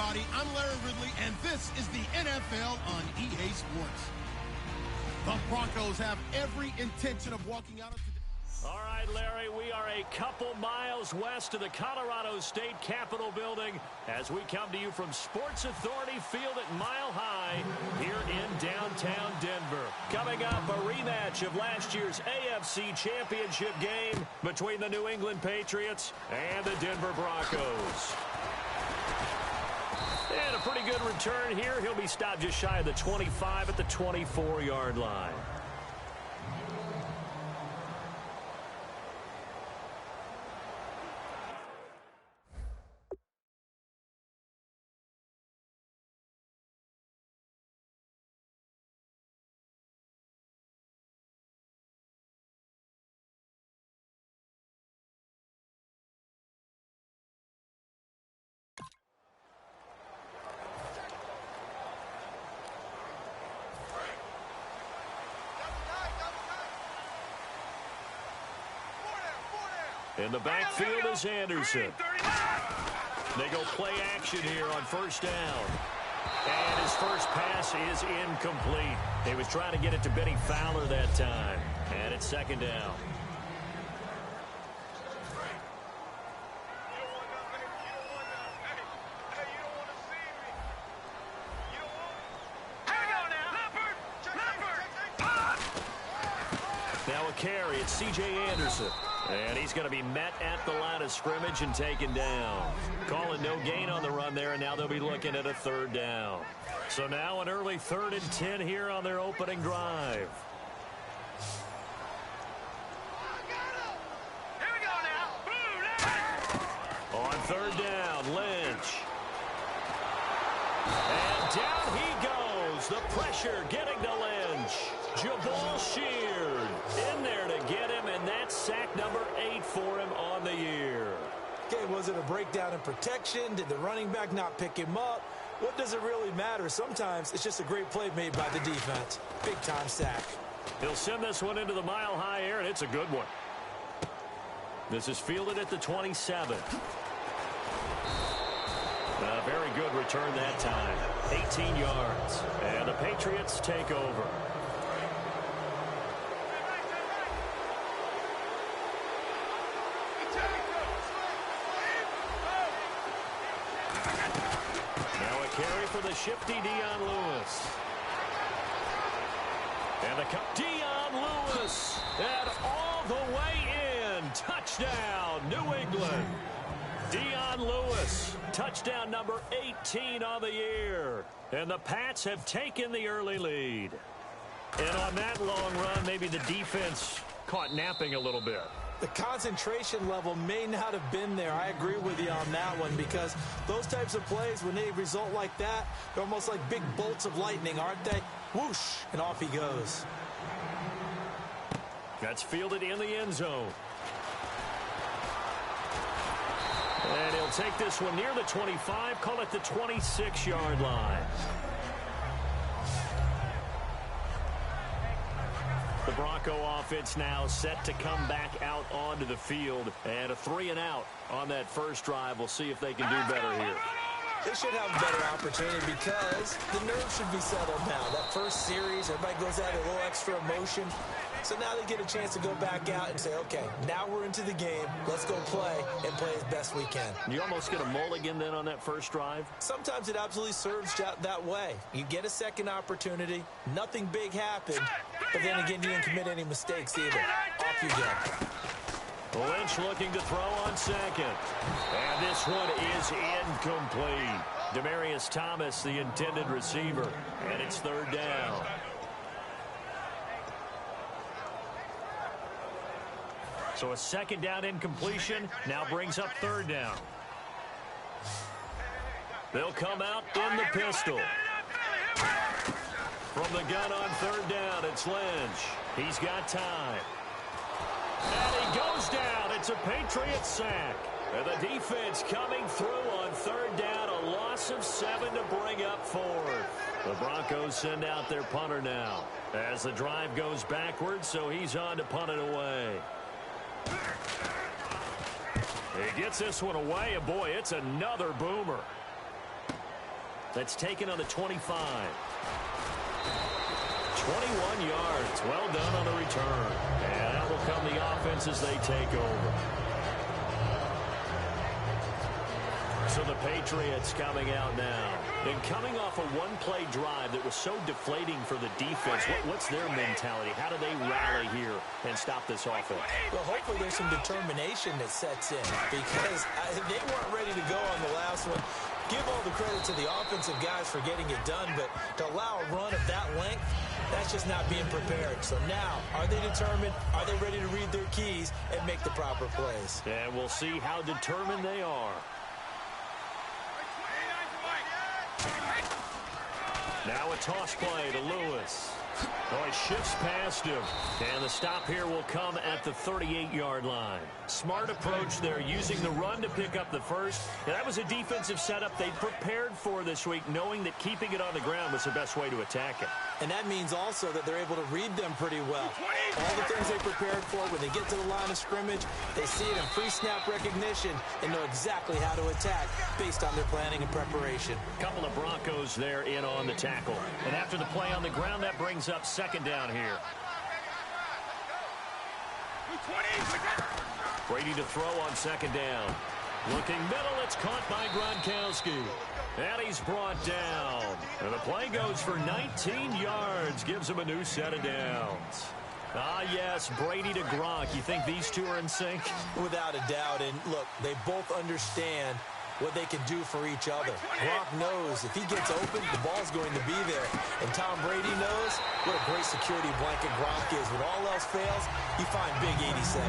everybody. I'm Larry Ridley, and this is the NFL on EA Sports. The Broncos have every intention of walking out of today. All right, Larry, we are a couple miles west of the Colorado State Capitol building as we come to you from Sports Authority Field at Mile High here in downtown Denver. Coming up, a rematch of last year's AFC Championship game between the New England Patriots and the Denver Broncos. And a pretty good return here. He'll be stopped just shy of the 25 at the 24-yard line. In the backfield is Anderson. They go play action here on first down. And his first pass is incomplete. He was trying to get it to Benny Fowler that time. And it's second down. Now a carry. It's C.J. Anderson. And he's going to be met at the line of scrimmage and taken down. Calling no gain on the run there, and now they'll be looking at a third down. So now an early 3rd and 10 here on their opening drive. Here we go now. On third down, Lynch. And down he goes. The pressure getting to Lynch. Jabal Sheard in there to get him, and that's sack number 8 for him on the year. Okay, was it a breakdown in protection? Did the running back not pick him up? What does it really matter? Sometimes it's just a great play made by the defense. Big-time sack. He'll send this one into the mile-high air, and it's a good one. This is fielded at the 27. A very good return that time. 18 yards. And the Patriots take over. For the shifty Dion Lewis. And the Dion Lewis. And all the way in. Touchdown, New England. Dion Lewis. Touchdown number 18 on the year. And the Pats have taken the early lead. And on that long run, maybe the defense caught napping a little bit. The concentration level may not have been there. I agree with you on that one because those types of plays, when they result like that, they're almost like big bolts of lightning, aren't they? Whoosh, and off he goes. That's fielded in the end zone. And he'll take this one near the 25, call it the 26-yard line. The Bronco offense now set to come back out onto the field. And a 3-and-out on that first drive. We'll see if they can do better here. They should have a better opportunity because the nerves should be settled now. That first series, everybody goes out a little extra emotion. So now they get a chance to go back out and say, okay, now we're into the game. Let's go play and play as best we can. You almost get a mulligan then on that first drive? Sometimes it absolutely serves that way. You get a second opportunity. Nothing big happened. But then again, you didn't commit any mistakes either. Off you go. Lynch looking to throw on second. And this one is incomplete. Demaryius Thomas, the intended receiver. And it's third down. So a second down incompletion now brings up third down. They'll come out in the pistol. From the gun on third down, it's Lynch. He's got time. And he goes down. It's a Patriot sack. And the defense coming through on third down. A loss of 7 to bring up fourth. The Broncos send out their punter now as the drive goes backwards, so he's on to punt it away. He gets this one away, and boy, it's another boomer. That's taken on the 25. 21 yards. Well done on the return. And that will come the offense as they take over. So the Patriots coming out now. And coming off a one-play drive that was so deflating for the defense, what's their mentality? How do they rally here and stop this offense? Well, hopefully there's some determination that sets in because they weren't ready to go on the last one. Give all the credit to the offensive guys for getting it done, but to allow a run of that length, that's just not being prepared. So now, are they determined? Are they ready to read their keys and make the proper plays? And we'll see how determined they are. Now a toss play to Lewis. Oh, he shifts past him. And the stop here will come at the 38-yard line. Smart approach there, using the run to pick up the first. And that was a defensive setup they prepared for this week, knowing that keeping it on the ground was the best way to attack it. And that means also that they're able to read them pretty well. All the things they prepared for, when they get to the line of scrimmage, they see it in pre-snap recognition and know exactly how to attack based on their planning and preparation. Couple of Broncos there in on the tackle. And after the play on the ground, that brings up second down here. Brady to throw on second down. Looking middle, it's caught by Gronkowski. And he's brought down. And the play goes for 19 yards. Gives him a new set of downs. Ah, yes, Brady to Gronk. You think these two are in sync? Without a doubt. And look, they both understand what they can do for each other. Gronk knows if he gets open, the ball's going to be there. And Tom Brady knows what a great security blanket Gronk is. When all else fails, you find big 87.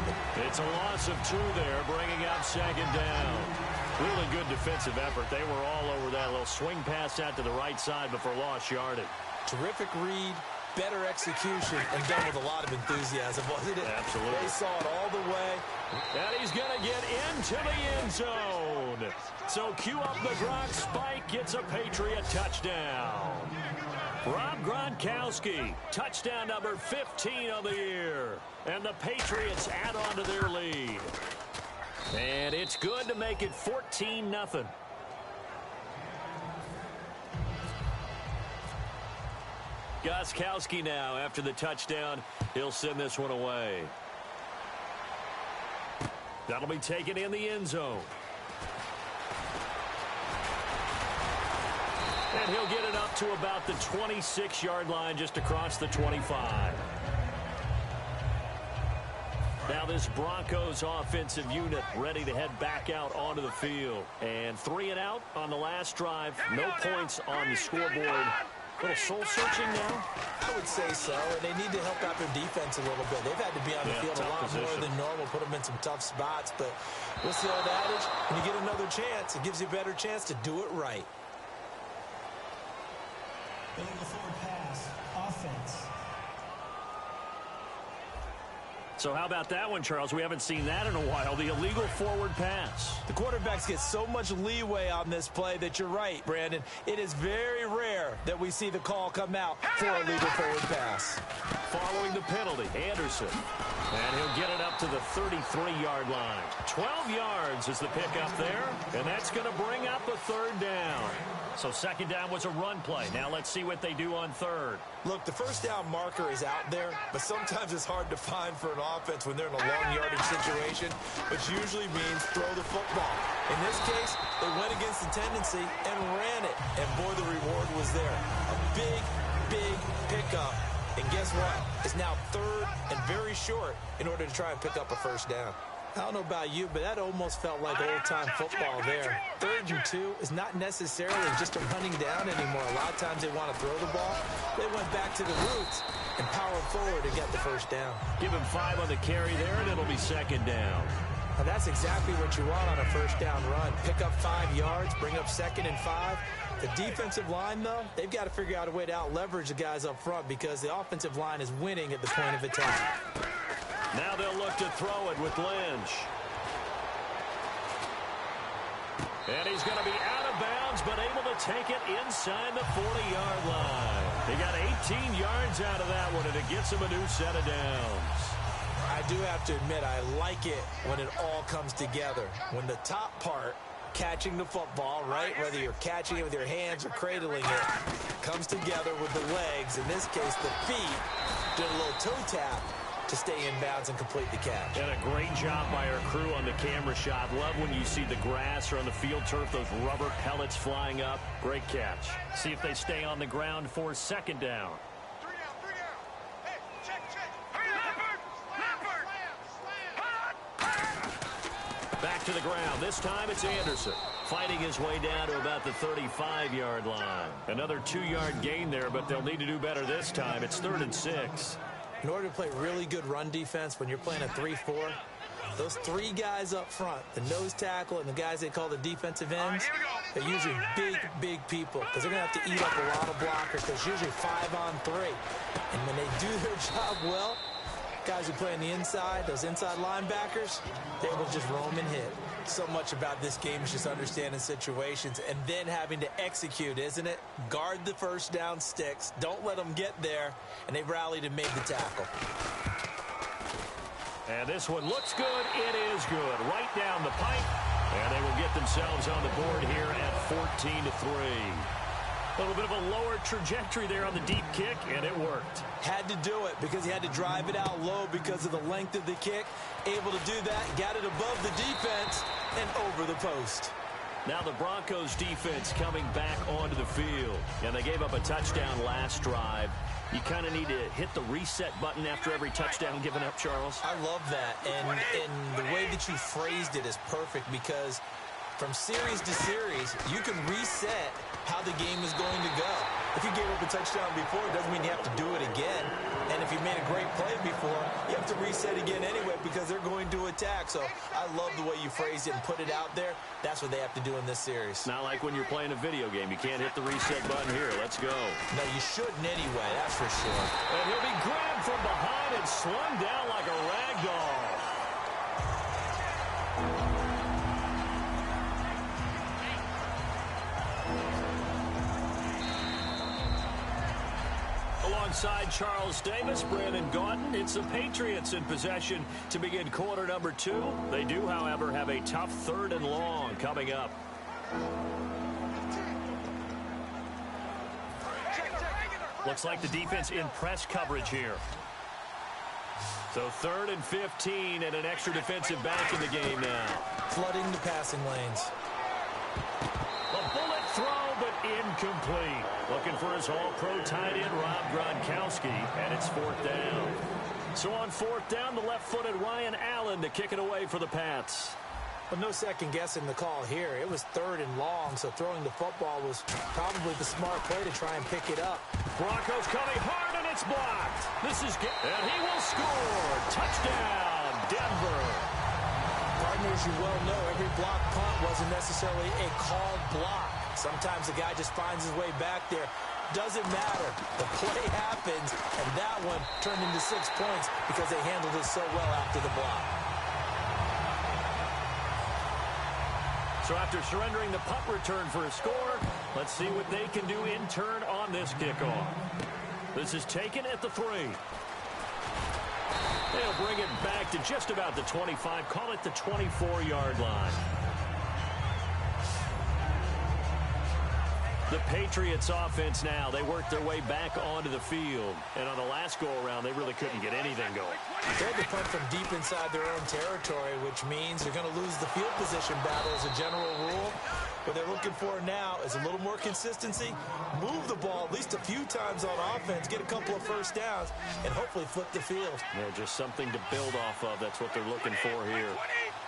It's a loss of 2 there, bringing up second down. Really good defensive effort. They were all over that little swing pass out to the right side before lost yardage. Terrific read, better execution, and done with a lot of enthusiasm, wasn't it? Absolutely. They saw it all the way. And he's going to get into the end zone. So cue up the Gronk spike, gets a Patriot touchdown. Rob Gronkowski, touchdown number 15 of the year. And the Patriots add on to their lead. And it's good to make it 14-0. Gostkowski now after the touchdown. He'll send this one away. That'll be taken in the end zone. And he'll get it up to about the 26-yard line, just across the 25. Now this Broncos offensive unit ready to head back out onto the field. And 3 and out on the last drive. No points on the scoreboard. A little soul-searching now? I would say so, and they need to help out their defense a little bit. They've had to be on the field a lot more than normal, put them in some tough spots. But what's the old adage? When you get another chance, it gives you a better chance to do it right. Illegal forward pass, offense. So how about that one, Charles? We haven't seen that in a while, the illegal forward pass. The quarterbacks get so much leeway on this play that you're right, Brandon. It is very rare that we see the call come out for a legal forward pass. Following the penalty, Anderson. And he'll get it up to the 33-yard line. 12 yards is the pickup there, and that's going to bring up a third down. So second down was a run play. Now let's see what they do on third. Look, the first down marker is out there, but sometimes it's hard to find for an offense when they're in a long yardage situation, which usually means throw the football. In this case, they went against the tendency and ran it, and boy, the reward was there. A big, big pickup, and guess what? It's now third and very short in order to try and pick up a first down. I don't know about you, but that almost felt like old-time football there. 3rd and 2 is not necessarily just a running down anymore. A lot of times they want to throw the ball. They went back to the roots and powered forward and get the first down. Give him 5 on the carry there, and it'll be second down. Now that's exactly what you want on a first down run. Pick up 5 yards, bring up 2nd and 5. The defensive line, though, they've got to figure out a way to out-leverage the guys up front because the offensive line is winning at the point of attack. Now they'll look to throw it with Lynch. And he's going to be out of bounds, but able to take it inside the 40-yard line. They got 18 yards out of that one, and it gets him a new set of downs. I do have to admit, I like it when it all comes together. When the top part catching the football, right? Whether you're catching it with your hands or cradling it, comes together with the legs. In this case, the feet. Did a little toe tap to stay in bounds and complete the catch. And a great job by our crew on the camera shot. Love when you see the grass or on the field turf, those rubber pellets flying up. Great catch. See if they stay on the ground for second down. Back to the ground. This time it's Anderson, fighting his way down to about the 35-yard line. Another 2-yard gain there, but they'll need to do better this time. It's 3rd and 6. In order to play really good run defense when you're playing a 3-4, those 3 guys up front, the nose tackle and the guys they call the defensive ends, they're usually big people because they're going to have to eat up a lot of blockers. There's usually 5 on 3. And when they do their job well, guys who play on the inside, those inside linebackers, they will just roam and hit. So much about this game is just understanding situations and then having to execute, isn't it? Guard the first down sticks. Don't let them get there. And they rallied and made the tackle. And this one looks good. It is good. Right down the pipe. And they will get themselves on the board here at 14-3. A little bit of a lower trajectory there on the deep kick, and it worked. Had to do it because he had to drive it out low because of the length of the kick. Able to do that, got it above the defense and over the post. Now the Broncos defense coming back onto the field. And they gave up a touchdown last drive. You kind of need to hit the reset button after every touchdown given up, Charles. I love that. And the way that you phrased it is perfect because from series to series, you can reset how the game is going to go. If you gave up a touchdown before, it doesn't mean you have to do it again. And if you made a great play before, you have to reset again anyway because they're going to attack. So I love the way you phrased it and put it out there. That's what they have to do in this series. Not like when you're playing a video game. You can't hit the reset button here. Let's go. No, you shouldn't anyway, that's for sure. And he'll be grabbed from behind and slung down like a rag doll. Alongside Charles Davis, Brandon Gaudin, it's the Patriots in possession to begin quarter number 2. They do, however, have a tough 3rd and long coming up. Looks like the defense in press coverage here. So 3rd and 15 and an extra defensive back in the game now. Flooding the passing lanes. A bullet throw, but incomplete. Looking for his all-pro tight end, Rob Gronkowski, and it's 4th down. So on 4th down, the left-footed Ryan Allen to kick it away for the Pats. Well, no second guessing the call here. It was 3rd and long, so throwing the football was probably the smart play to try and pick it up. Broncos coming hard, and it's blocked. This is good, and he will score. Touchdown, Denver. Partners, you well know, every block punt wasn't necessarily a called block. Sometimes the guy just finds his way back there. Doesn't matter. The play happens, and that one turned into 6 points because they handled it so well after the block. So after surrendering the punt return for a score, let's see what they can do in turn on this kickoff. This is taken at the 3. They'll bring it back to just about the 25, call it the 24-yard line. The Patriots offense now, they work their way back onto the field. And on the last go-around, they really couldn't get anything going. They had to punt from deep inside their own territory, which means they're going to lose the field position battle as a general rule. What they're looking for now is a little more consistency, move the ball at least a few times on offense, get a couple of first downs, and hopefully flip the field. Yeah, just something to build off of. That's what they're looking for here.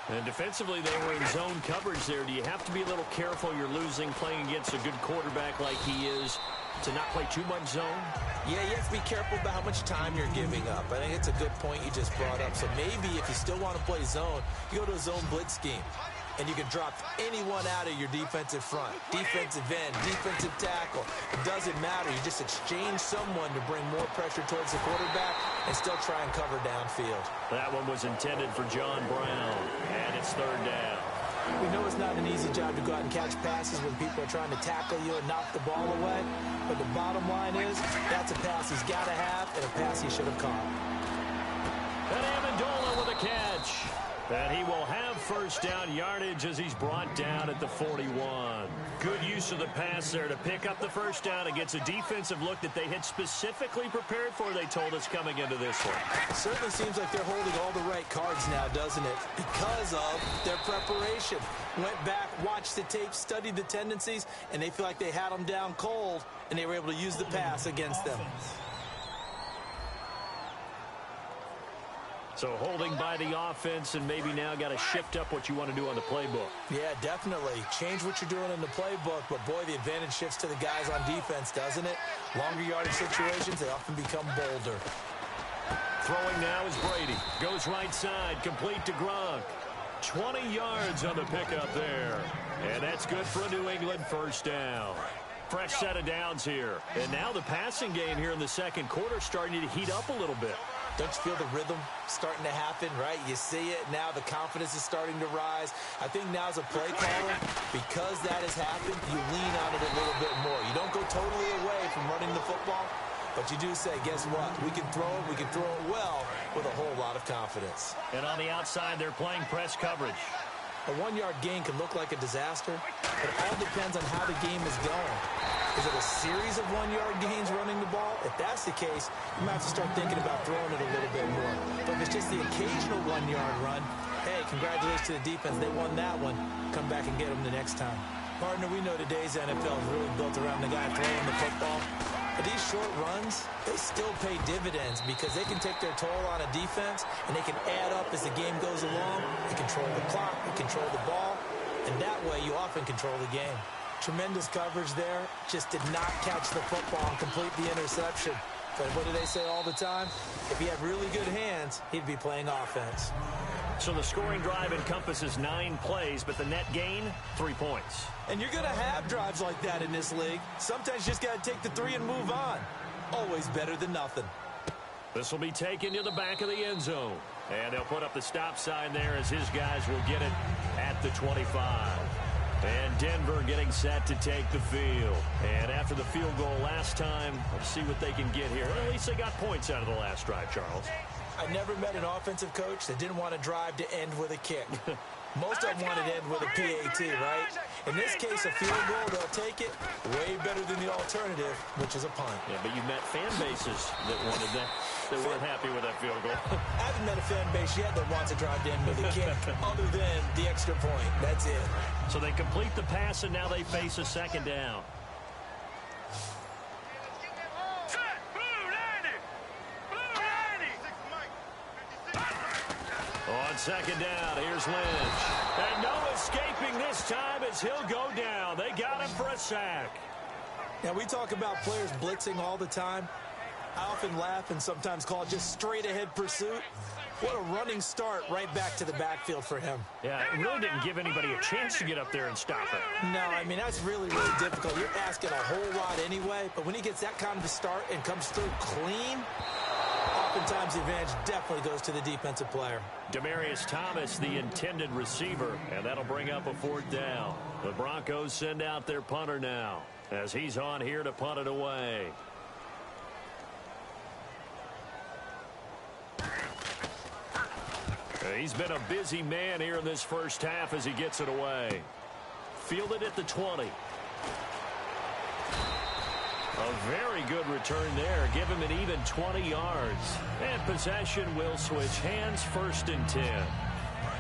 And defensively, they were in zone coverage there. Do you have to be a little careful you're losing playing against a good quarterback like he is to not play too much zone? Yeah, you have to be careful about how much time you're giving up. I think it's a good point you just brought up. So maybe if you still want to play zone, you go to a zone blitz scheme. And you can drop anyone out of your defensive front, defensive end, defensive tackle. It doesn't matter. You just exchange someone to bring more pressure towards the quarterback and still try and cover downfield. That one was intended for John Brown, and it's 3rd down. We know it's not an easy job to go out and catch passes when people are trying to tackle you and knock the ball away. But the bottom line is that's a pass he's got to have and a pass he should have caught. And Amendola with a catch. And he will have first down yardage as he's brought down at the 41. Good use of the pass there to pick up the first down against a defensive look that they had specifically prepared for, they told us, coming into this one. It certainly seems like they're holding all the right cards now, doesn't it? Because of their preparation. Went back, watched the tape, studied the tendencies, and they feel like they had them down cold, and they were able to use the pass against them. So holding by the offense, and maybe now got to shift up what you want to do on the playbook. Yeah, definitely. Change what you're doing in the playbook, but boy, the advantage shifts to the guys on defense, doesn't it? Longer yardage situations, they often become bolder. Throwing now is Brady. Goes right side, complete to Gronk. 20 yards on the pickup there. And that's good for a New England first down. Fresh set of downs here. And now the passing game here in the second quarter starting to heat up a little bit. Don't you feel the rhythm starting to happen, right? You see it now. The confidence is starting to rise. I think now as a play caller, because that has happened, you lean on it a little bit more. You don't go totally away from running the football, but you do say, guess what? We can throw it. We can throw it well with a whole lot of confidence. And on the outside, they're playing press coverage. A one-yard gain can look like a disaster, but it all depends on how the game is going. Is it a series of one-yard gains running the ball? If that's the case, you might have to start thinking about throwing it a little bit more. But if it's just the occasional one-yard run, hey, congratulations to the defense. They won that one. Come back and get them the next time. Partner, we know today's NFL is really built around the guy throwing the football. But these short runs, they still pay dividends because they can take their toll on a defense, and they can add up as the game goes along. They control the clock, they control the ball, and that way you often control the game. Tremendous coverage there. Just did not catch the football and complete the interception. But what do they say all the time? If he had really good hands, he'd be playing offense. So the scoring drive encompasses 9 plays, but the net gain, 3 points. And you're going to have drives like that in this league. Sometimes you just got to take the 3 and move on. Always better than nothing. This will be taken to the back of the end zone. And they'll put up the stop sign there as his guys will get it at the 25. And Denver getting set to take the field. And after the field goal last time, let's see what they can get here. At least they got points out of the last drive, Charles. I never met an offensive coach that didn't want to drive to end with a kick. Most of them wanted to end with a PAT, right? In this case, a field goal, they'll take it. Way better than the alternative, which is a punt. Yeah, but you met fan bases that wanted that, that weren't happy with that field goal. I haven't met a fan base yet that wants to drive to end with a kick, other than the extra point. That's it. So they complete the pass, and now they face a second down. On second down, here's Lynch. And no escaping this time as he'll go down. They got him for a sack. Now, we talk about players blitzing all the time. I often laugh and sometimes call it just straight-ahead pursuit. What a running start right back to the backfield for him. Yeah, it really didn't give anybody a chance to get up there and stop it. No, I mean, that's really, really difficult. You're asking a whole lot anyway, but when he gets that kind of a start and comes through clean, oftentimes the advantage definitely goes to the defensive player. Demaryius Thomas, the intended receiver, and that'll bring up a 4th down. The Broncos send out their punter now as he's on here to punt it away. He's been a busy man here in this first half as he gets it away. Fielded at the 20. A very good return there. Give him an even 20 yards. And possession will switch hands, 1st and 10.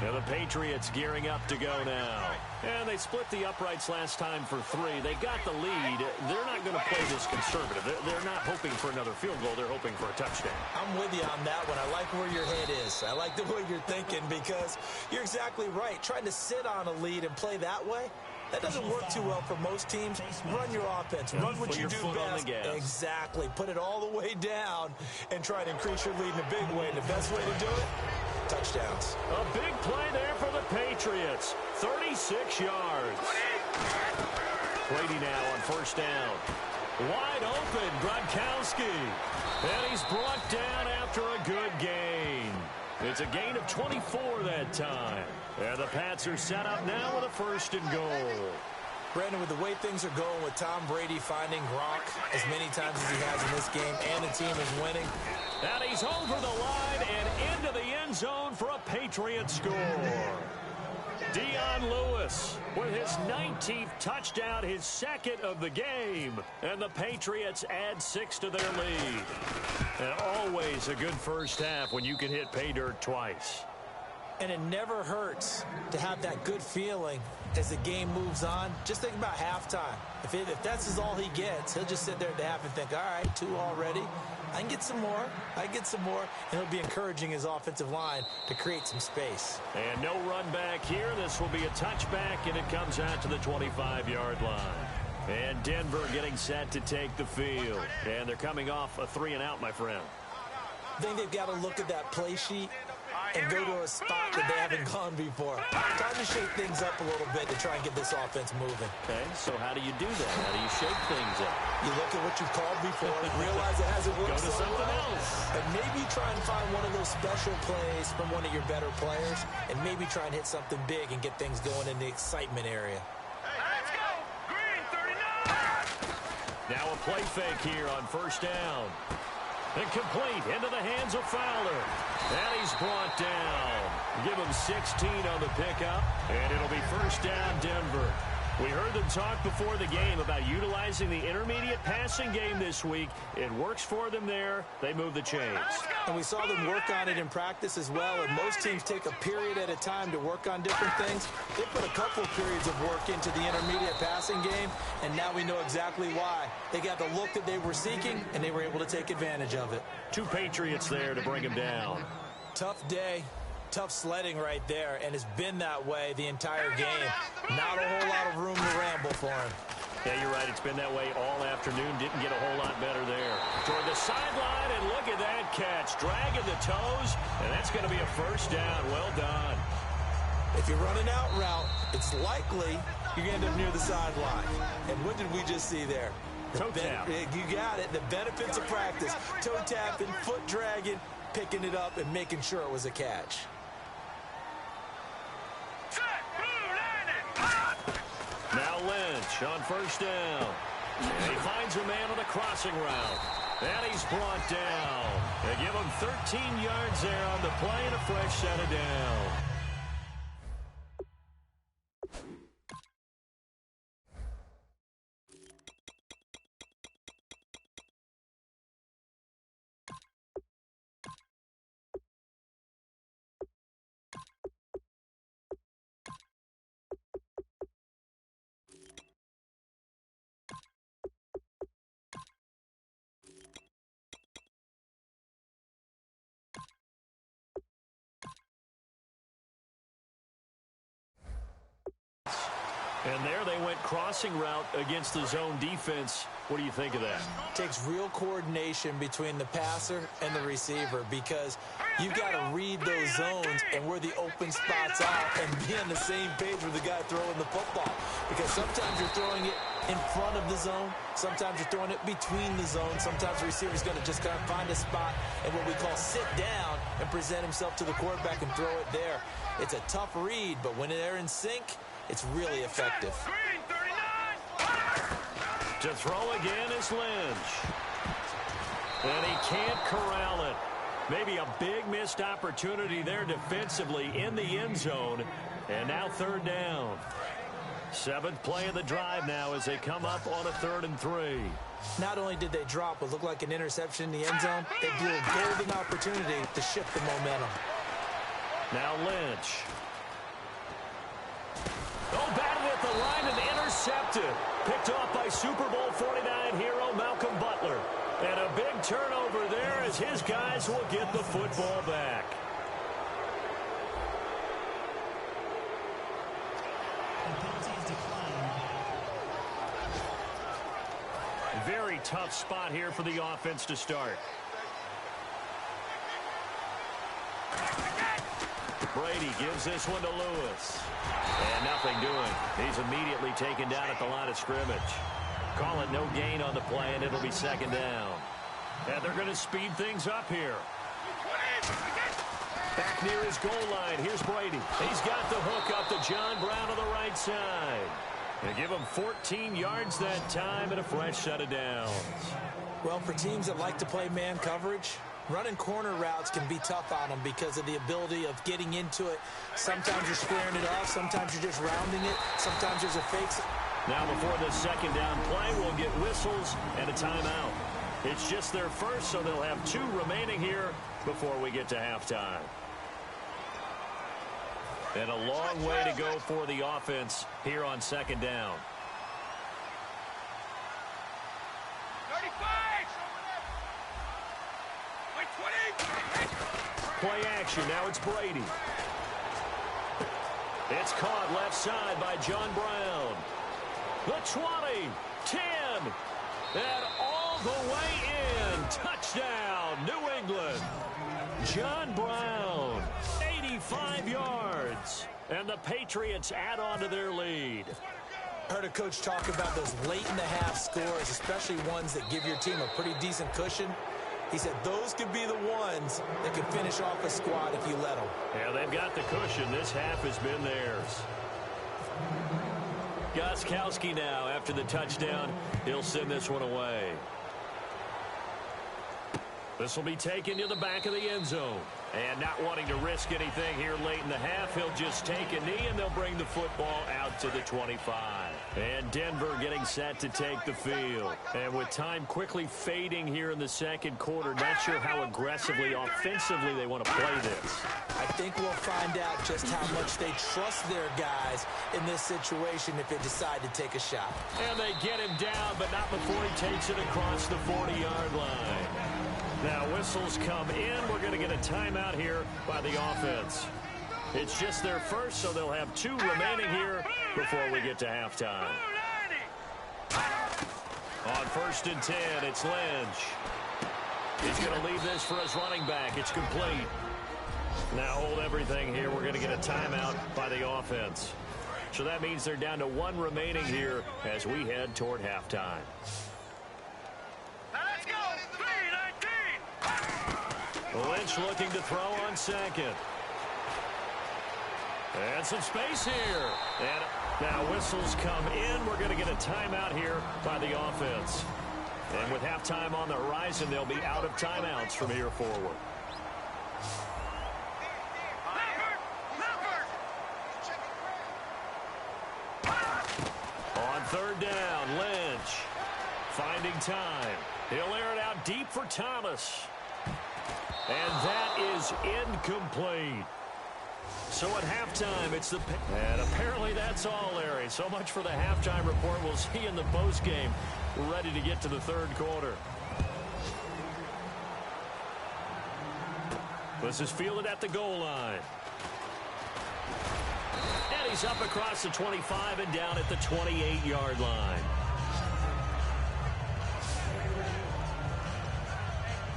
Now the Patriots gearing up to go now. And they split the uprights last time for 3. They got the lead. They're not going to play this conservative. They're not hoping for another field goal. They're hoping for a touchdown. I'm with you on that one. I like where your head is. I like the way you're thinking because you're exactly right. Trying to sit on a lead and play that way, that doesn't work too well for most teams. Run your offense. Run what you do best. Exactly. Put it all the way down and try to increase your lead in a big way. And the best way to do it, touchdowns. A big play there for the Patriots. 36 yards. Brady now on 1st down. Wide open, Gronkowski. And he's brought down after a good gain. It's a gain of 24 that time. And the Pats are set up now with a 1st and goal. Brandon, with the way things are going with Tom Brady finding Gronk as many times as he has in this game, and the team is winning. And he's over the line and into the end end zone for a Patriots score. Dion Lewis with his 19th touchdown, his second of the game. And the Patriots add 6 to their lead. And always a good first half when you can hit pay dirt twice. And it never hurts to have that good feeling as the game moves on. Just think about halftime. If that's all he gets, he'll just sit there at the half and think, all right, 2 already. I can get some more. And he'll be encouraging his offensive line to create some space. And no run back here. This will be a touchback, and it comes out to the 25-yard line. And Denver getting set to take the field. And they're coming off a 3-and-out, my friend. I think they've got to look at that play sheet and go to a spot that they haven't gone before. Time to shake things up a little bit to try and get this offense moving. Okay, so how do you do that? How do you shake things up? You look at what you've called before and realize it hasn't worked so well. Something else. And maybe try and find one of those special plays from one of your better players, and maybe try and hit something big and get things going in the excitement area. Let's go! Green 39! Now a play fake here on first down. Incomplete into the hands of Fowler. And he's brought down. Give him 16 on the pickup. And it'll be first down, Denver. We heard them talk before the game about utilizing the intermediate passing game this week. It works for them there. They move the chains. And we saw them work on it in practice as well. And most teams take a period at a time to work on different things. They put a couple of periods of work into the intermediate passing game, and now we know exactly why. They got the look that they were seeking, and they were able to take advantage of it. 2 Patriots there to bring him down. Tough day. Tough sledding right there, and it's been that way the entire game. Not a whole lot of room to ramble for him. Yeah, you're right. It's been that way all afternoon. Didn't get a whole lot better there. Toward the sideline, and look at that catch. Dragging the toes, and that's going to be a first down. Well done. If you're running out route, it's likely you're going to end up near the sideline. And what did we just see there? Toe tap. You got it. The benefits of practice. Toe tapping, foot dragging, picking it up, and making sure it was a catch. Now Lynch on first down. And he finds a man on a crossing route. And he's brought down. They give him 13 yards there on the play and a fresh set of down. And there they went crossing route against the zone defense. What do you think of that? Takes real coordination between the passer and the receiver, because you've got to read those zones and where the open spots are and be on the same page with the guy throwing the football. Because sometimes you're throwing it in front of the zone. Sometimes you're throwing it between the zones. Sometimes the receiver's going to just kind of find a spot and what we call sit down and present himself to the quarterback and throw it there. It's a tough read, but when they're in sync, it's really effective. To throw again is Lynch. And he can't corral it. Maybe a big missed opportunity there defensively in the end zone. And now third down. 7th play of the drive now as they come up on a 3rd and 3. Not only did they drop what looked like an interception in the end zone, they blew a golden opportunity to shift the momentum. Now Lynch. Oh, batted at the line and intercepted. Picked off by Super Bowl 49 hero Malcolm Butler. And a big turnover there as his guys will get the football back. Very tough spot here for the offense to start. Brady gives this one to Lewis. And nothing doing. He's immediately taken down at the line of scrimmage. Call it no gain on the play, and it'll be 2nd down. And they're going to speed things up here. Back near his goal line, here's Brady. He's got the hook up to John Brown on the right side. They give him 14 yards that time and a fresh set of downs. Well, for teams that like to play man coverage, Running corner routes can be tough on them because of the ability of getting into it. Sometimes you're squaring it off. Sometimes you're just rounding it. Sometimes there's a fake. Now before the second down play, we'll get whistles and a timeout. It's just their first, so they'll have 2 remaining here before we get to halftime. And a long way to go for the offense here on second down. 35! Wait, 20! Play action. Now it's Brady. It's caught left side by John Brown. The 20, 10, and all the way in. Touchdown, New England. John Brown, 85 yards. And the Patriots add on to their lead. Heard a coach talk about those late-in-the-half scores, especially ones that give your team a pretty decent cushion. He said those could be the ones that can finish off a squad if you let them. Yeah, they've got the cushion. This half has been theirs. Gostkowski now after the touchdown. He'll send this one away. This will be taken to the back of the end zone. And not wanting to risk anything here late in the half, he'll just take a knee and they'll bring the football out to the 25. And Denver getting set to take the field. And with time quickly fading here in the second quarter, not sure how aggressively, offensively they want to play this. I think we'll find out just how much they trust their guys in this situation if they decide to take a shot. And they get him down, but not before he takes it across the 40-yard line. Now whistles come in. We're going to get a timeout here by the offense. It's just their first, so they'll have 2 remaining here before we get to halftime. On 1st and 10, it's Lynch. He's going to leave this for his running back. It's complete. Now hold everything here. We're going to get a timeout by the offense. So that means they're down to 1 remaining here as we head toward halftime. Let's go! 3-19! Lynch looking to throw on second. And some space here. And now whistles come in. We're going to get a timeout here by the offense. And with halftime on the horizon, they'll be out of timeouts from here forward. On 3rd down, Lynch finding time. He'll air it out deep for Thomas. And that is incomplete. So at halftime, it's the... And apparently that's all, Larry. So much for the halftime report. We'll see you in the postgame. We're ready to get to the 3rd quarter. This is fielded at the goal line. And he's up across the 25 and down at the 28-yard line.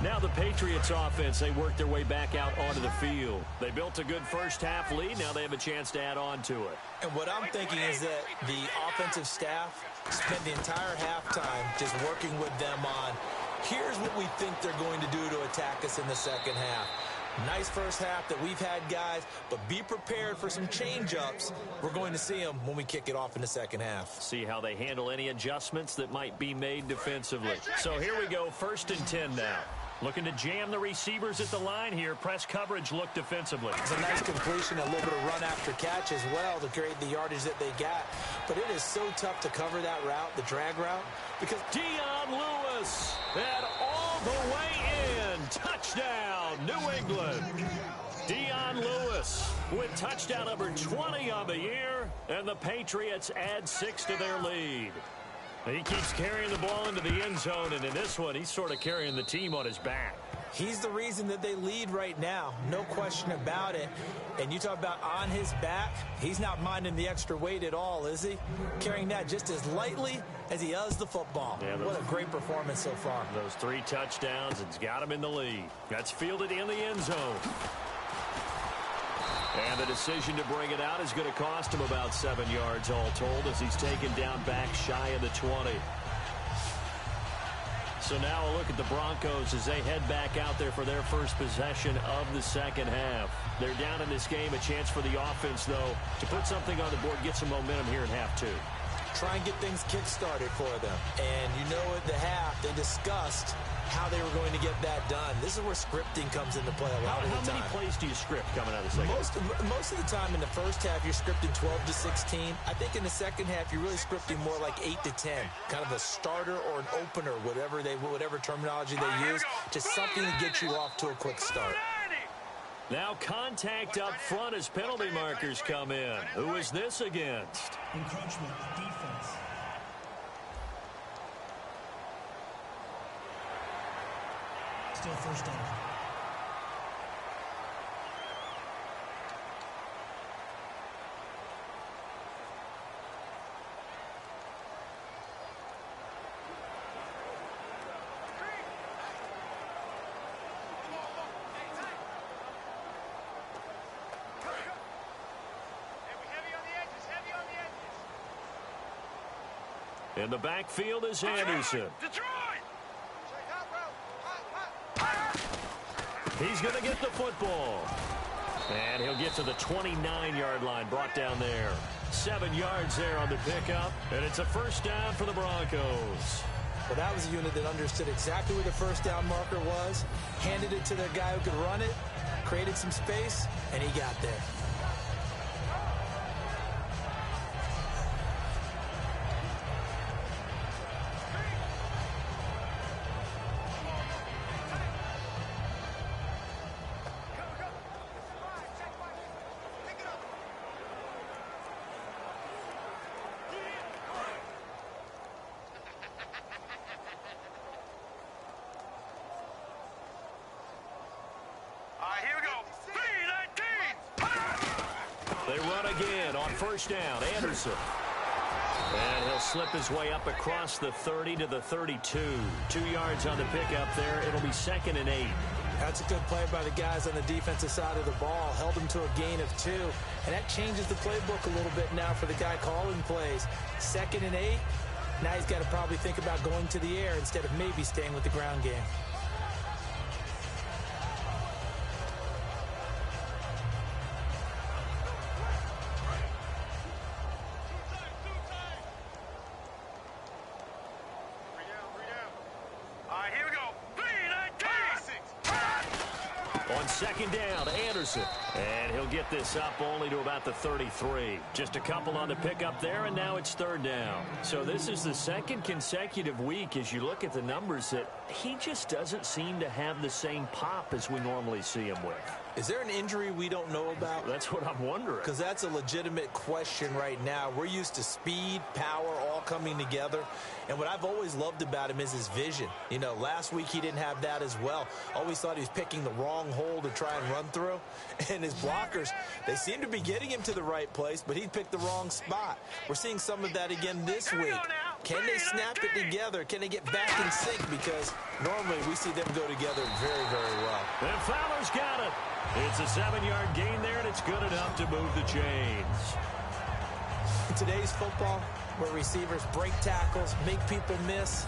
Now the Patriots offense, they work their way back out onto the field. They built a good first half lead. Now they have a chance to add on to it. And what I'm thinking is that the offensive staff spent the entire halftime just working with them on, here's what we think they're going to do to attack us in the second half. Nice first half that we've had, guys, but be prepared for some change-ups. We're going to see them when we kick it off in the second half. See how they handle any adjustments that might be made defensively. So here we go, 1st and 10 now. Looking to jam the receivers at the line here. Press coverage look defensively. It's a nice completion, a little bit of run after catch as well to create the yardage that they got. But it is so tough to cover that route, the drag route, because Dion Lewis, and all the way in. Touchdown, New England. Dion Lewis with touchdown number 20 on the year, and the Patriots add 6 to their lead. He keeps carrying the ball into the end zone, and in this one, he's sort of carrying the team on his back. He's the reason that they lead right now, no question about it. And you talk about on his back, he's not minding the extra weight at all, is he? Carrying that just as lightly as he does the football. Yeah, what a great performance so far. Those 3 touchdowns, it's got him in the lead. That's fielded in the end zone. And the decision to bring it out is going to cost him about 7 yards all told as he's taken down back shy of the 20. So now a look at the Broncos as they head back out there for their first possession of the second half. They're down in this game. A chance for the offense, though, to put something on the board, get some momentum here in half 2. try and get things kick-started for them. And you know at the half, they discussed how they were going to get that done. This is where scripting comes into play a lot of the time. How many plays do you script coming out of the second? Most of the time in the first half, you're scripting 12 to 16. I think in the second half, you're really scripting more like 8 to 10. Kind of a starter or an opener, whatever terminology they use. Just something to get you off to a quick start. Now contact up front as penalty markers come in. Who is this against? Encroachment, defense. Still first down. In the backfield is Anderson. He's going to get the football. And he'll get to the 29-yard line, brought down there. 7 yards there on the pickup, and it's a first down for the Broncos. Well, that was a unit that understood exactly where the first down marker was, handed it to their guy who could run it, created some space, and he got there. They run again on first down. Anderson. And he'll slip his way up across the 30 to the 32. 2 yards on the pickup there. It'll be 2nd and 8. That's a good play by the guys on the defensive side of the ball. Held them to a gain of 2. And that changes the playbook a little bit now for the guy calling plays. 2nd and 8. Now he's got to probably think about going to the air instead of maybe staying with the ground game. On 2nd down, Anderson. And he'll get this up only to about the 33. Just a couple on the pickup there, and now it's 3rd down. So this is the 2nd consecutive week, as you look at the numbers, that he just doesn't seem to have the same pop as we normally see him with. Is there an injury we don't know about? That's what I'm wondering. Because that's a legitimate question right now. We're used to speed, power, all coming together. And what I've always loved about him is his vision. You know, last week he didn't have that as well. Always thought he was picking the wrong hole to try and run through. And his blockers, they seem to be getting him to the right place, but he picked the wrong spot. We're seeing some of that again this week. Can they snap it together? Can they get back in sync? Because normally we see them go together very, very well. And Fowler's got it. It's a 7-yard gain there, and it's good enough to move the chains. In today's football, where receivers break tackles, make people miss,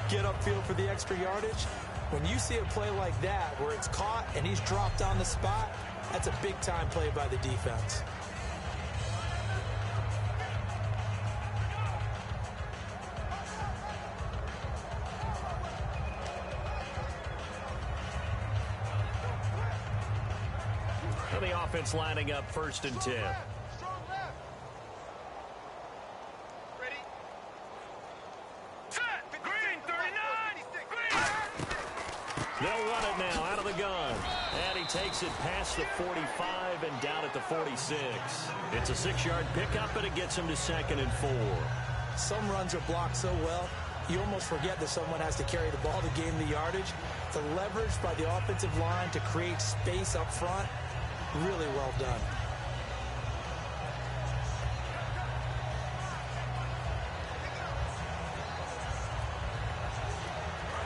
get upfield for the extra yardage, when you see a play like that where it's caught and he's dropped on the spot, that's a big-time play by the defense. The offense lining up 1st and 10. They'll run it now out of the gun. And he takes it past the 45 and down at the 46. It's a 6-yard pickup, and it gets him to 2nd and 4. Some runs are blocked so well, you almost forget that someone has to carry the ball to gain the yardage. The leverage by the offensive line to create space up front, really well done.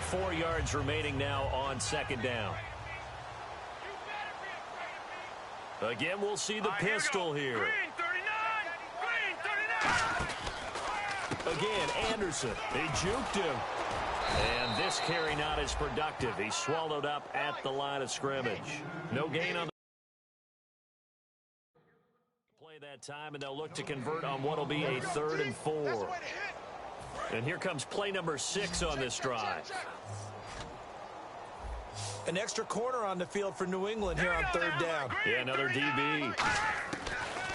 Four yards remaining now on 2nd down. Again, we'll see the pistol here. Green 39! Again, Anderson. He juked him. And this carry not as productive. He's swallowed up at the line of scrimmage. No gain on the play that time, and they'll look to convert on what will be a 3rd and 4. And here comes play number 6 on this drive. An extra corner on the field for New England here on 3rd down. Yeah, another DB.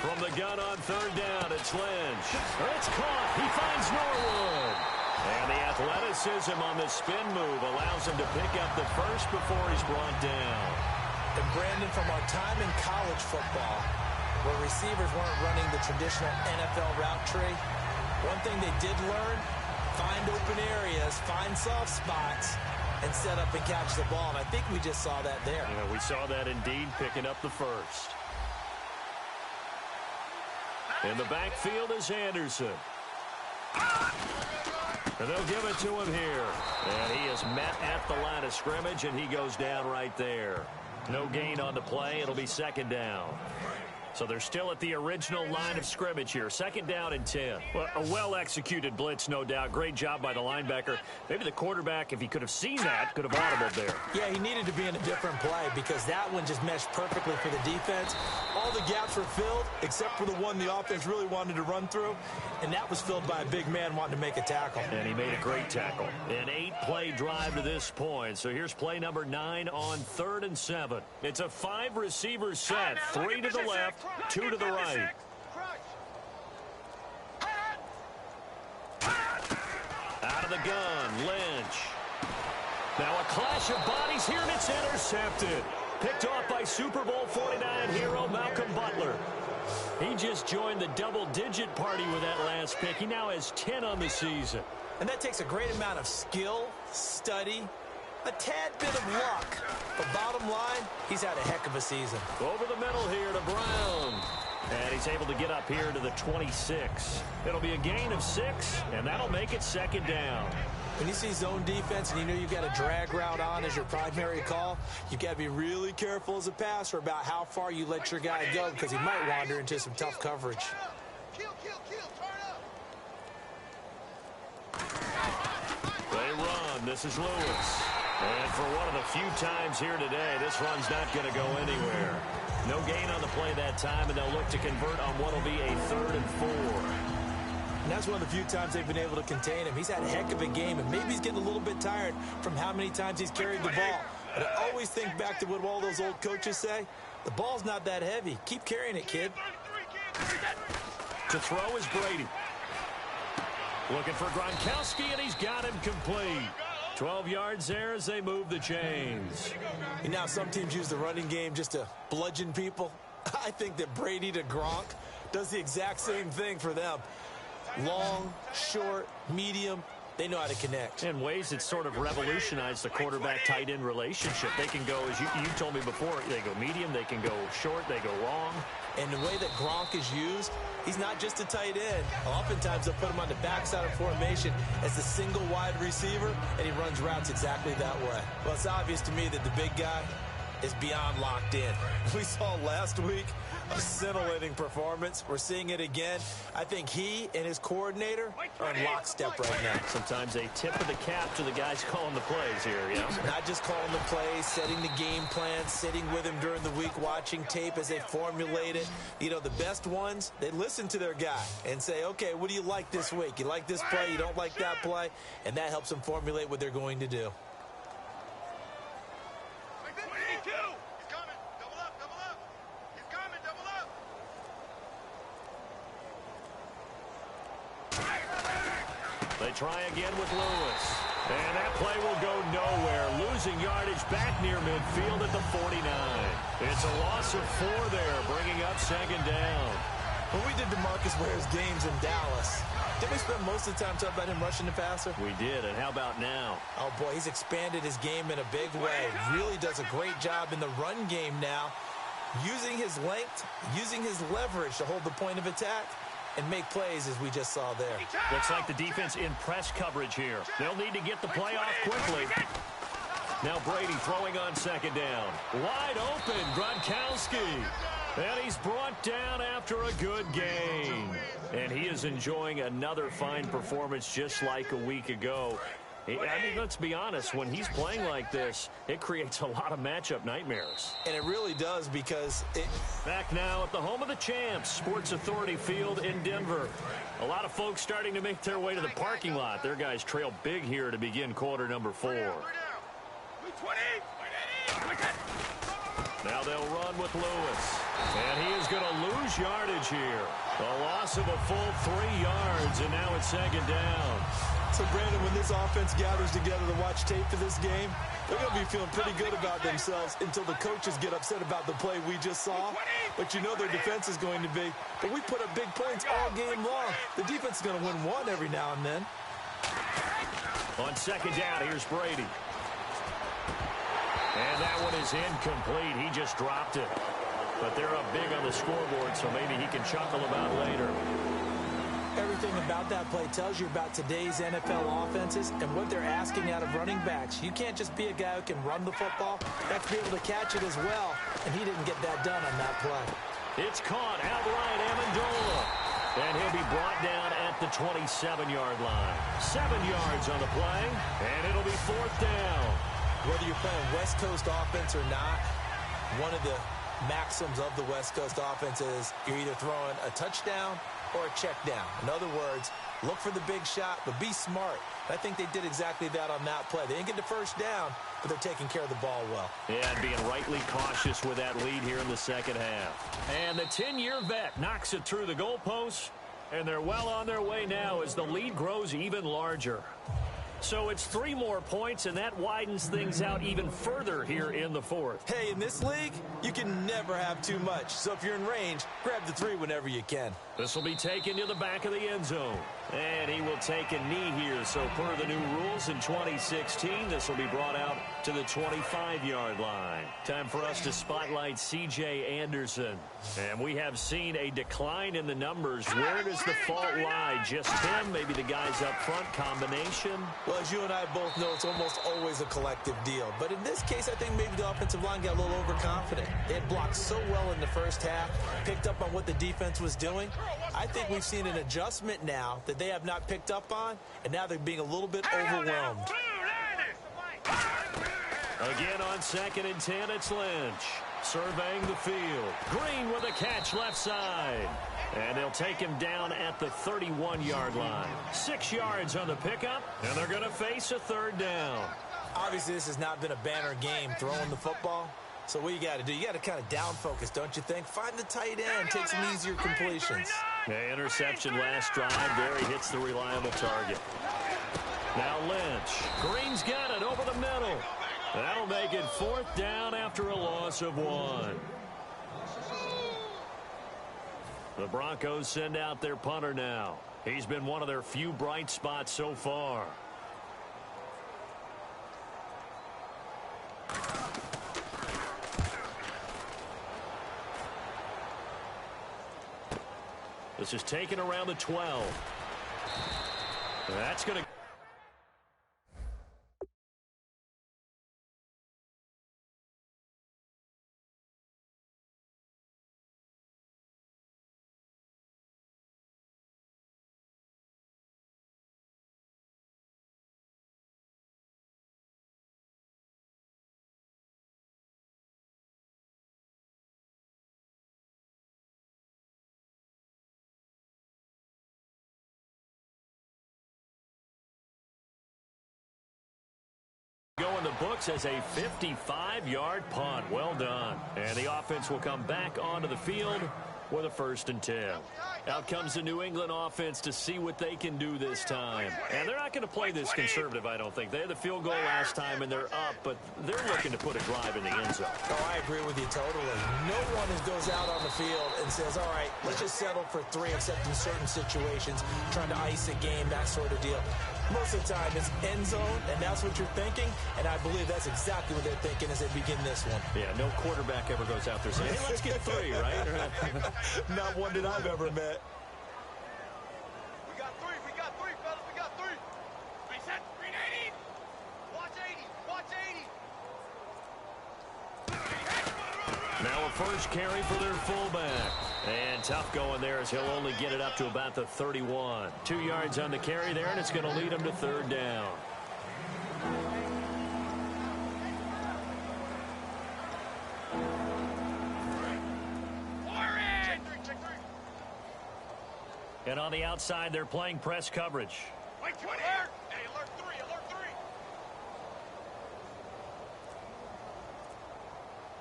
From the gun on 3rd down, it's Lynch. It's caught. He finds Norwood. And the athleticism on the spin move allows him to pick up the first before he's brought down. And Brandon, from our time in college football, where receivers weren't running the traditional NFL route tree, one thing they did learn, find open areas, find soft spots, and set up and catch the ball. And I think we just saw that there. Yeah, we saw that indeed, picking up the first. In the backfield is Anderson. And they'll give it to him here. And he is met at the line of scrimmage, and he goes down right there. No gain on the play. It'll be 2nd down. So they're still at the original line of scrimmage here. 2nd down and 10. Well, a well-executed blitz, no doubt. Great job by the linebacker. Maybe the quarterback, if he could have seen that, could have audibled there. Yeah, he needed to be in a different play because that one just meshed perfectly for the defense. All the gaps were filled except for the one the offense really wanted to run through, and that was filled by a big man wanting to make a tackle. And he made a great tackle. An 8-play drive to this point. So here's play number 9 on 3rd and 7. It's a 5-receiver set. 3 to the left. 2 to the right. Out of the gun, Lynch. Now a clash of bodies here, and it's intercepted. Picked off by Super Bowl 49 hero Malcolm Butler. He just joined the double-digit party with that last pick. He now has 10 on the season. And that takes a great amount of skill, study, a tad bit of luck. But bottom line, he's had a heck of a season. Over the middle here to Brown. And he's able to get up here to the 26. It'll be a gain of 6, and that'll make it 2nd down. When you see zone defense and you know you've got a drag route on as your primary call, you've got to be really careful as a passer about how far you let your guy go because he might wander into some tough coverage. They run. This is Lewis. And for one of the few times here today, this run's not going to go anywhere. No gain on the play that time, and they'll look to convert on what will be a 3rd and 4. And that's one of the few times they've been able to contain him. He's had a heck of a game, and maybe he's getting a little bit tired from how many times he's carried the ball. But I always think back to what all those old coaches say. The ball's not that heavy. Keep carrying it, kid. To throw is Brady. Looking for Gronkowski, and he's got him complete. 12 yards there as they move the chains. And now some teams use the running game just to bludgeon people. I think that Brady to Gronk does the exact same thing for them. Long, short, medium, they know how to connect. In ways that sort of revolutionized the quarterback-tight end relationship. They can go, as you told me before, they go medium, they can go short, they go long. And the way that Gronk is used, he's not just a tight end. Oftentimes they'll put him on the backside of formation as a single wide receiver, and he runs routes exactly that way. Well, it's obvious to me that the big guy is beyond locked in. We saw last week a scintillating performance. We're seeing it again. I think he and his coordinator are in lockstep right now. Sometimes a tip of the cap to the guys calling the plays here, you know? Not just calling the plays, setting the game plan, sitting with him during the week, watching tape as they formulate it. You know, the best ones, they listen to their guy and say, okay, what do you like this week? You like this play? You don't like that play? And that helps them formulate what they're going to do. They try again with Lewis. And that play will go nowhere. Losing yardage back near midfield at the 49. It's a loss of 4 there, bringing up 2nd down. When we did DeMarcus Ware's games in Dallas, didn't we spend most of the time talking about him rushing the passer? We did, and how about now? Oh, boy, he's expanded his game in a big way. Really does a great job in the run game now, using his length, using his leverage to hold the point of attack and make plays as we just saw there. Looks like the defense in press coverage here. They'll need to get the play off quickly. Now Brady throwing on 2nd down. Wide open, Gronkowski. And he's brought down after a good game. And he is enjoying another fine performance just like a week ago. I mean, let's be honest, when he's playing like this, it creates a lot of matchup nightmares. And it really does, because Back now at the home of the champs, Sports Authority Field in Denver. A lot of folks starting to make their way to the parking lot. Their guys trail big here to begin quarter number 4. Now they'll run with Lewis. And he is going to lose yardage here. A loss of a full 3 yards, and now it's second down. So, Brandon, when this offense gathers together to watch tape for this game, they're going to be feeling pretty good about themselves until the coaches get upset about the play we just saw. But you know their defense is going to be. But we put up big points all game long. The defense is going to win one every now and then. On second down, here's Brady. And that one is incomplete. He just dropped it. But they're up big on the scoreboard, so maybe he can chuckle about later. Everything about that play tells you about today's NFL offenses and what they're asking out of running backs. You can't just be a guy who can run the football. You have to be able to catch it as well, and he didn't get that done on that play. It's caught outright, Amendola. And he'll be brought down at the 27-yard line. 7 yards on the play, and it'll be 4th down. Whether you're playing West Coast offense or not, one of the maxims of the West Coast offense is you're either throwing a touchdown or a check down. In other words, look for the big shot, but be smart. I think they did exactly that on that play. They didn't get the first down, but they're taking care of the ball well. Yeah, and being rightly cautious with that lead here in the second half. And the 10-year vet knocks it through the goalposts, and they're well on their way now as the lead grows even larger. So it's 3 more points, and that widens things out even further here in the 4th. Hey, in this league, you can never have too much. So if you're in range, grab the 3 whenever you can. This will be taken to the back of the end zone. And he will take a knee here. So per the new rules in 2016, this will be brought out to the 25-yard line. Time for us to spotlight C.J. Anderson. And we have seen a decline in the numbers. Where does the fault lie? Just him? Maybe the guys up front? Combination? Well, as you and I both know, it's almost always a collective deal. But in this case, I think maybe the offensive line got a little overconfident. They had blocked so well in the first half, picked up on what the defense was doing. I think we've seen an adjustment now that they have not picked up on, and now they're being a little bit overwhelmed. Again on 2nd and 10, it's Lynch. Surveying the field. Green with a catch left side. And they'll take him down at the 31-yard line. 6 yards on the pickup, and they're going to face a 3rd down. Obviously, this has not been a banner game throwing the football. So what you got to do, you got to kind of down focus, don't you think? Find the tight end, take some easier completions. The interception last drive. There he hits the reliable target. Now Lynch. Green's got it over the middle. That'll make it 4th down after a loss of 1. The Broncos send out their punter now. He's been one of their few bright spots so far. This is taken around the 12. That's going to... go in the books as a 55-yard punt. Well done. And the offense will come back onto the field with a 1st and 10. Out comes the New England offense to see what they can do this time. And they're not going to play this conservative, I don't think. They had the field goal last time, and they're up, but they're looking to put a drive in the end zone. Oh, I agree with you totally. No one goes out on the field and says, all right, let's just settle for 3, except in certain situations, trying to ice a game, that sort of deal. Most of the time, it's end zone, and that's what you're thinking, and I believe that's exactly what they're thinking as they begin this one. Yeah, no quarterback ever goes out there saying, hey, let's get 3, right? Not one that I've ever met. We got 3, fellas, we got 3. Reset, green 80. Watch 80, watch 80. Now a first carry for their fullback. And tough going there as he'll only get it up to about the 31. 2 yards on the carry there, and it's going to lead him to 3rd down. And on the outside, they're playing press coverage. Wait, 20. Alert. Hey, alert 3, alert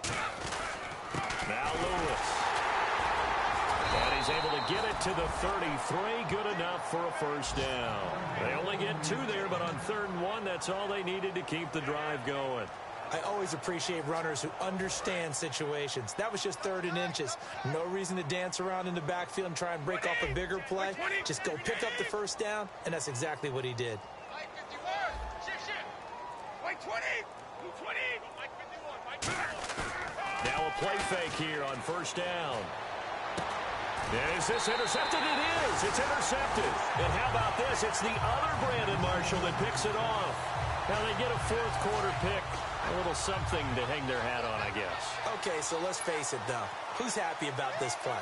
3. Now Lewis. And he's able to get it to the 33. Good enough for a first down. They only get 2 there, but on 3rd and 1, that's all they needed to keep the drive going. I always appreciate runners who understand situations. That was just 3rd and inches. No reason to dance around in the backfield and try and break off a bigger play. Just go pick up the first down, and that's exactly what he did. Mike 51. Shit. Mike 20. 20. Mike 51. Mike 51. Now a play fake here on first down. Is this intercepted? It is. It's intercepted. And how about this? It's the other Brandon Marshall that picks it off. Now they get a 4th quarter pick. A little something to hang their hat on, I guess. Okay, so let's face it, though. Who's happy about this play?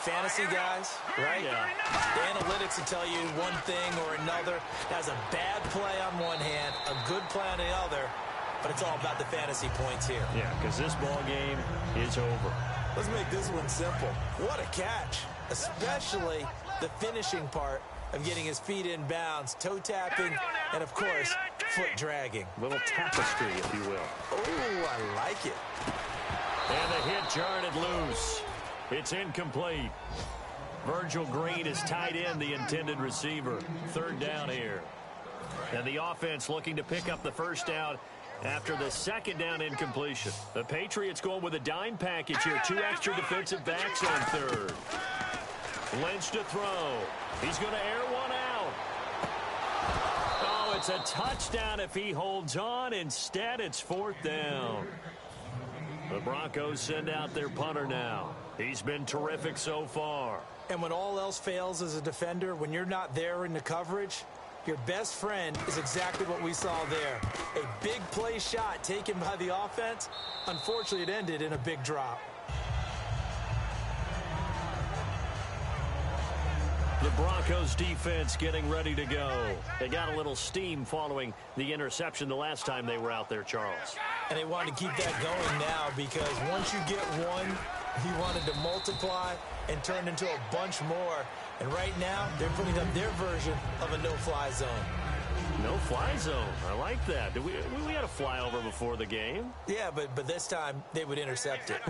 Fantasy guys, right? Yeah. The analytics will tell you one thing or another. That's a bad play on one hand, a good play on the other, but it's all about the fantasy points here. Yeah, because this ball game is over. Let's make this one simple. What a catch, especially the finishing part of getting his feet in bounds, toe tapping, and, of course, foot dragging. Little tapestry, if you will. Oh, I like it. And the hit jarred it loose. It's incomplete. Virgil Green is tied in, the intended receiver. 3rd down here. And the offense looking to pick up the first down after the 2nd down incompletion. The Patriots going with a dime package here. 2 extra defensive backs on 3rd. Lynch to throw. He's going to air one out. Oh, it's a touchdown if he holds on. Instead, it's 4th down. The Broncos send out their punter now. He's been terrific so far. And when all else fails as a defender, when you're not there in the coverage, your best friend is exactly what we saw there. A big play shot taken by the offense. Unfortunately, it ended in a big drop. The Broncos defense getting ready to go. They got a little steam following the interception the last time they were out there, Charles. And they wanted to keep that going now because once you get one, he wanted to multiply and turn into a bunch more. And right now, they're putting up their version of a no-fly zone. No-fly zone. I like that. We had a flyover before the game. Yeah, but this time they would intercept it.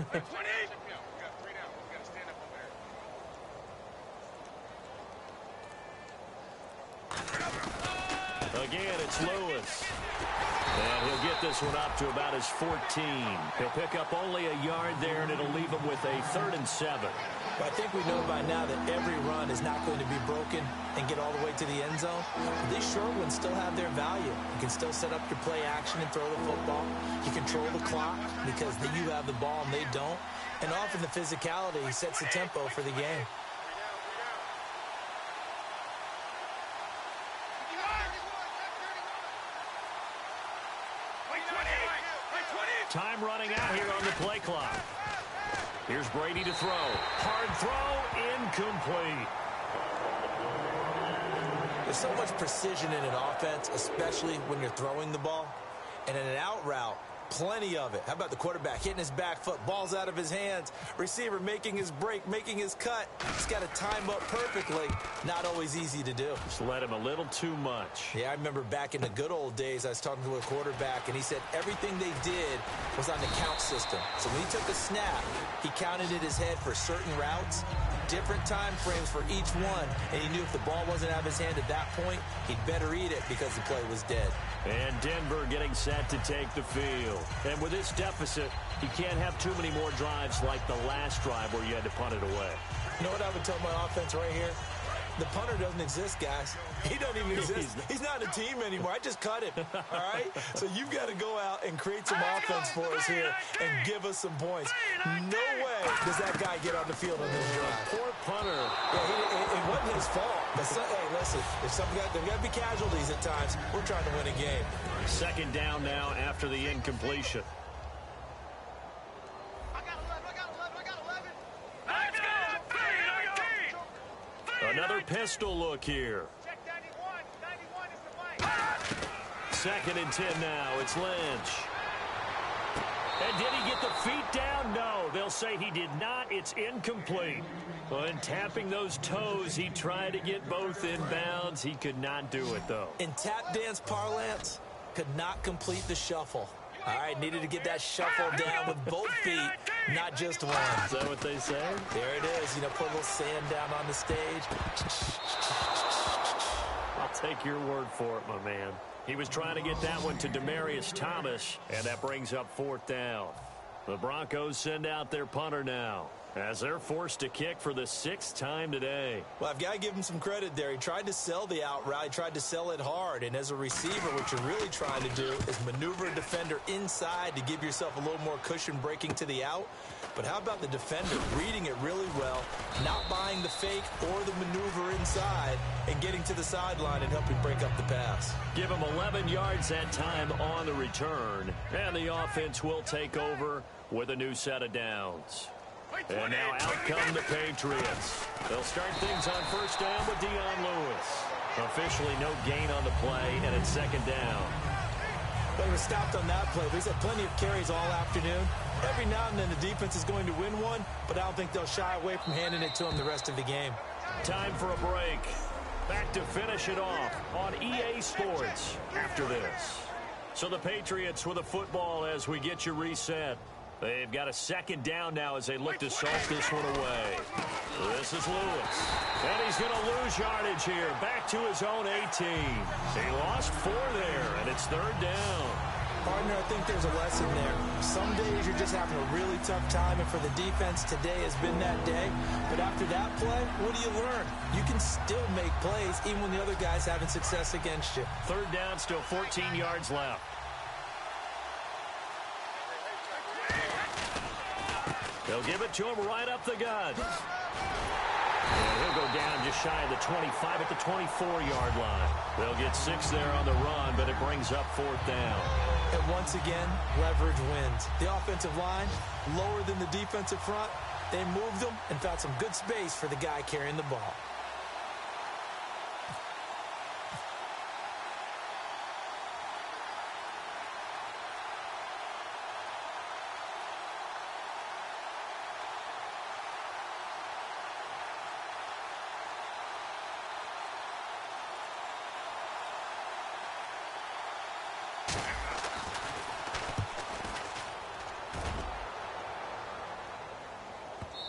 Again, it's Lewis. And he'll get this one up to about his 14. He'll pick up only a yard there, and it'll leave him with a 3rd and 7. But I think we know by now that every run is not going to be broken and get all the way to the end zone. These short ones still have their value. You can still set up your play action and throw the football. You control the clock because you have the ball and they don't. And often the physicality sets the tempo for the game. Time running out here on the play clock. Here's Brady to throw. Hard throw, incomplete. There's so much precision in an offense, especially when you're throwing the ball. And in an out route, plenty of it. How about the quarterback hitting his back foot, balls out of his hands, receiver making his break, making his cut. He's got to time up perfectly. Not always easy to do. Just let him a little too much. Yeah, I remember back in the good old days, I was talking to a quarterback, and he said everything they did was on the count system. So when he took a snap, he counted in his head for certain routes, different time frames for each one, and he knew if the ball wasn't out of his hand at that point, he'd better eat it because the play was dead. And Denver getting set to take the field. And with this deficit, you can't have too many more drives like the last drive where you had to punt it away. You know what I would tell my offense right here? The punter doesn't exist, guys. He don't even exist. He's not a team anymore. I just cut him, all right? So you've got to go out and create some offense for us here and give us some points. No way does that guy get on the field on this drive. Poor punter. Yeah, it wasn't his fault. But hey, listen, there's got to be casualties at times. We're trying to win a game. 2nd down now after the incompletion. Another pistol look here. Check 91. 91 is the mic. 2nd and 10 now. It's Lynch. And did he get the feet down? No, they'll say he did not. It's incomplete. Well, in tapping those toes, he tried to get both in bounds. He could not do it, though. In tap dance parlance, could not complete the shuffle. All right, needed to get that shuffle down with both feet, not just one. Is that what they say? There it is. You know, put a little sand down on the stage. I'll take your word for it, my man. He was trying to get that one to Demaryius Thomas, and that brings up 4th down. The Broncos send out their punter now, as they're forced to kick for the 6th time today. Well, I've got to give him some credit there. He tried to sell the out route. He tried to sell it hard. And as a receiver, what you're really trying to do is maneuver a defender inside to give yourself a little more cushion breaking to the out. But how about the defender reading it really well, not buying the fake or the maneuver inside, and getting to the sideline and helping break up the pass. Give him 11 yards that time on the return. And the offense will take over with a new set of downs. And now out come the Patriots. They'll start things on 1st down with Dion Lewis. Officially no gain on the play, and it's 2nd down. Well, he was stopped on that play. He's had plenty of carries all afternoon. Every now and then the defense is going to win one, but I don't think they'll shy away from handing it to him the rest of the game. Time for a break. Back to finish it off on EA Sports after this. So the Patriots with a football as we get you reset. They've got a 2nd down now as they look to salt this one away. This is Lewis. And he's going to lose yardage here. Back to his own 18. He lost 4 there, and it's 3rd down. Partner, I think there's a lesson there. Some days you're just having a really tough time, and for the defense, today has been that day. But after that play, what do you learn? You can still make plays even when the other guy's having success against you. 3rd down, still 14 yards left. They'll give it to him right up the gut. And he'll go down just shy of the 25 at the 24-yard line. They'll get 6 there on the run, but it brings up 4th down. And once again, leverage wins. The offensive line, lower than the defensive front. They moved them and found some good space for the guy carrying the ball.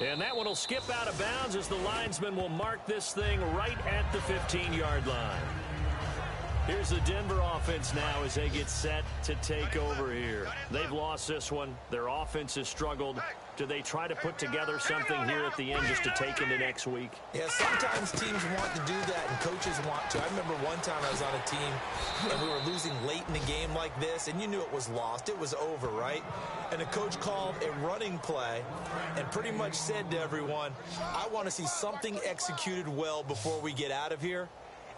And that one will skip out of bounds as the linesman will mark this thing right at the 15-yard line. Here's the Denver offense now as they get set to take over here. They've lost this one. Their offense has struggled. Do they try to put together something here at the end just to take into next week? Yeah, sometimes teams want to do that and coaches want to. I remember one time I was on a team and we were losing late in the game like this, and you knew it was lost. It was over, right? And the coach called a running play and pretty much said to everyone, I want to see something executed well before we get out of here.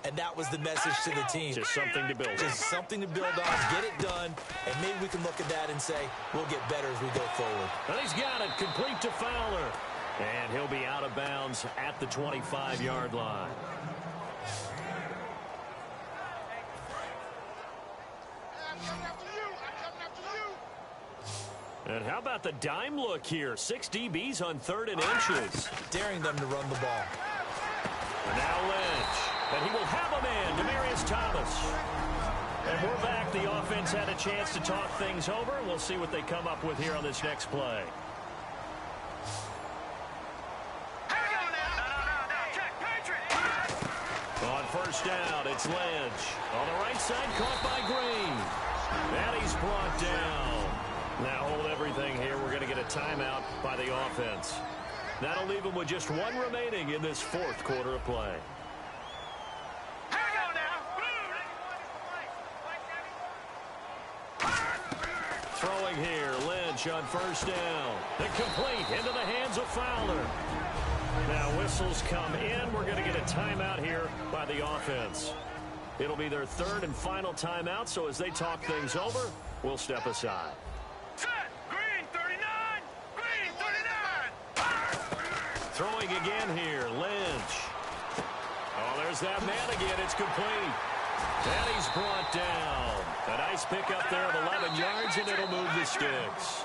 And that was the message to the team. Just something to build on. Just something to build on, get it done, and maybe we can look at that and say, we'll get better as we go forward. And he's got it complete to Fowler. And he'll be out of bounds at the 25-yard line. And how about the dime look here? 6 DBs on 3rd and inches. Daring them to run the ball. And now Lynch. And he will have a man, Demaryius Thomas. And we're back. The offense had a chance to talk things over. We'll see what they come up with here on this next play. On 1st down, it's Lynch. On the right side, caught by Green. And he's brought down. Now hold everything here. We're going to get a timeout by the offense. That'll leave them with just 1 remaining in this 4th quarter of play. Throwing here, Lynch on 1st down. Incomplete into the hands of Fowler. Now whistles come in. We're going to get a timeout here by the offense. It'll be their 3rd and final timeout, so as they talk things over, we'll step aside. Set! Green 39! Green 39! Throwing again here, Lynch. Oh, there's that man again. It's complete. And he's brought down. A nice pickup there of 11 yards, and it'll move the sticks.